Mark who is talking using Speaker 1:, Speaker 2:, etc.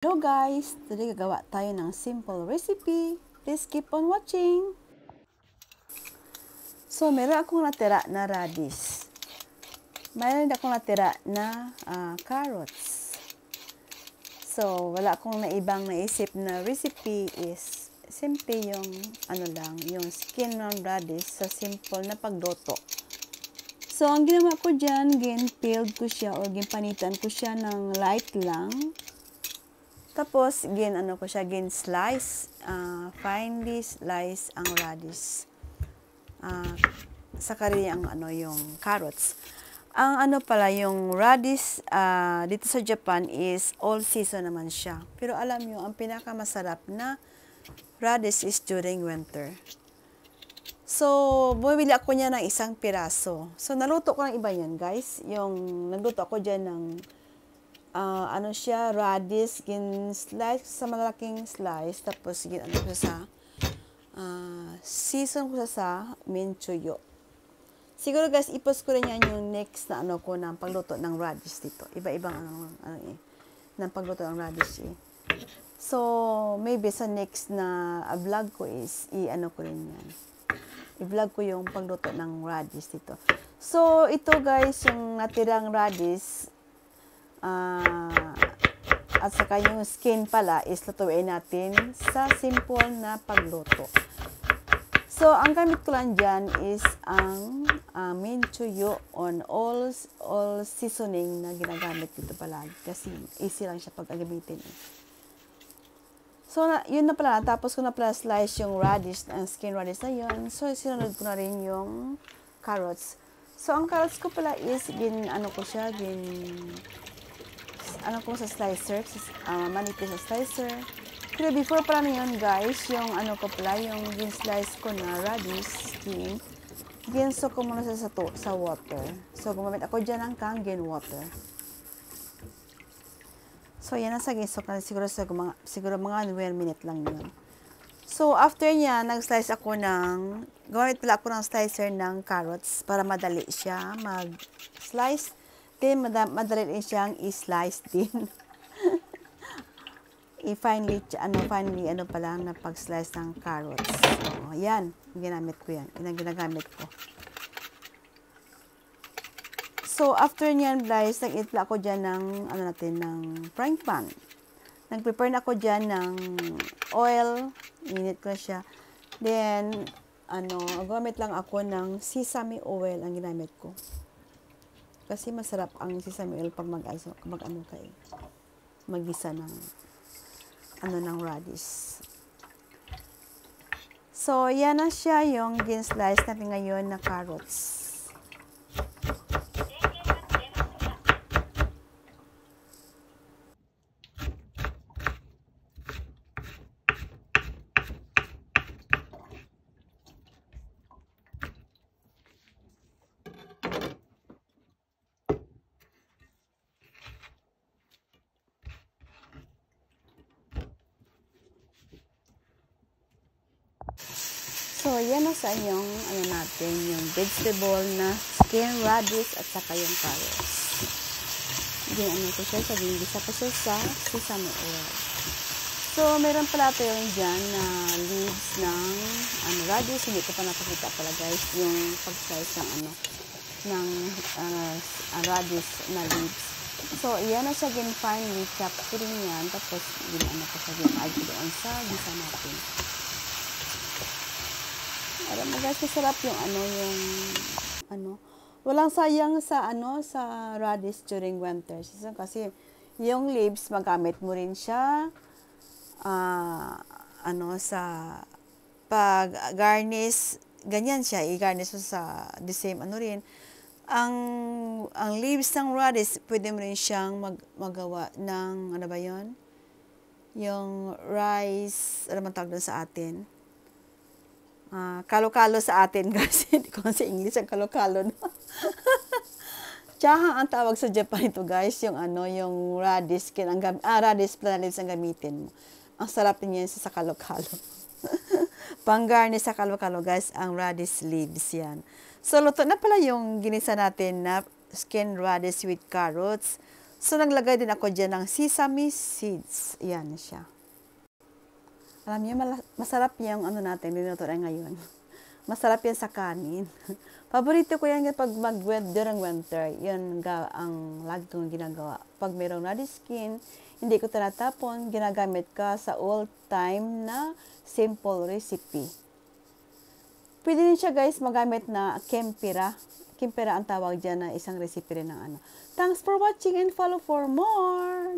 Speaker 1: Hello guys! Today gagawa tayo ng simple recipe. Please keep on watching! So, meron akong natira na radish. Meron din akong natira na carrots. So, wala akong naibang naisip na recipe is simple yung yung skin ng radish sa simple na pagluto. So, ang ginawa ko dyan, gin-peeled ko siya or ginpanitan ko siya ng light lang. Tapos, gin-slice, finely slice ang radish. Saka rin yung carrots. Ang yung radish dito sa Japan is all season naman siya. Pero alam nyo, ang pinakamasarap na radish is during winter. So, bumili ako niya ng isang piraso. So, naluto ko ng iba yan, guys. Nagluto ako dyan ng radish, slice sa malaking slice, tapos season ko sa minchuyo. Siguro guys, ipost ko rin yan yung next na ng pagluto ng radish dito. Iba-ibang ng pagluto ng radish eh. So, maybe sa next na vlog ko is ko rin yan. I-vlog ko yung pagluto ng radish dito. So, ito guys, yung natirang radish, at saka yung skin pala is lutuin natin sa simple na pagluto. So, ang gamit ko lang dyan is ang minchuyo on all seasoning na ginagamit dito palagi kasi easy lang siya pag-gamitin eh. So, yun na pala. Tapos ko na pala slice yung radish, ang skin radish na yun. So, sinunod ko na rin yung carrots. So, ang carrots ko pala is sa slicer, manipis sa slicer. Pero before pala na yun guys, yung gin-slice ko na radish skin, ginso ko muna sa water. So, gumamit ako dyan ng kangen water. So, yan ang ginso ko, siguro mga 1 minute lang yun. So, after niya, nag-slice ako gumamit pala ako ng slicer ng carrots para madali siya mag-slice. Then, madali rin siyang i-slice din. Finally pala na pag-slice ng carrots. So, yan. Ginagamit ko. So, after niyan, guys, nag-itla ako dyan ng frying pan. Nag-prepare na ako dyan ng oil. Init ko na siya. Then, gumamit lang ako ng sesame oil ang ginamit ko. Kasi masarap ang sesame oil pag mag-gisa ng radish. So, yan na siya yung gin-slice natin ngayon na carrots. So, yan na sa yung yung vegetable na skin radish at saka yung carrots. Ko siya, gisa ko siya sa sesame oil. So, meron pala tayo dyan na leaves ng radish. Hindi ko pa napakita pala guys yung pag-slice ng radish na leaves. So, yan na siya finely chopped ko rin yan. Tapos, ko siya add ko doon sa gisa natin. Alam mo guys, masarap yung walang sayang sa sa radish during winter season kasi yung leaves magamit mo rin siya sa pag garnish, ganyan siya, i-garnish mo sa the same rin. Ang leaves ng radish, pwede mo rin siyang magawa ng yung rice, man tawag doon sa atin? Kalo-kalo sa atin guys. Hindi ko sa English ang kalo-kalo na. Tsaha ang tawag sa Japan ito guys, yung yung radish skin radish plant leaves ang gamitin mo. Ang sarap niya sa kalo-kalo. Pang-garnish sa kalo-kalo guys, ang radish leaves yan. So luto na pala yung ginisa natin na skin radish with carrots. So, naglagay din ako dyan ng sesame seeds. Yan siya. Alam niyo, masarap yung ano natin, minuto na ngayon. Masarap yan sa kanin. Paborito ko yan pag during winter. Yan ang lagi kong ginagawa. Pag mayroong ready skin, hindi ko tinatapon, ginagamit ka sa all-time na simple recipe. Pwede din siya guys magamit na kempira. Kempira ang tawag dyan na isang recipe rin ng ano. Thanks for watching and follow for more!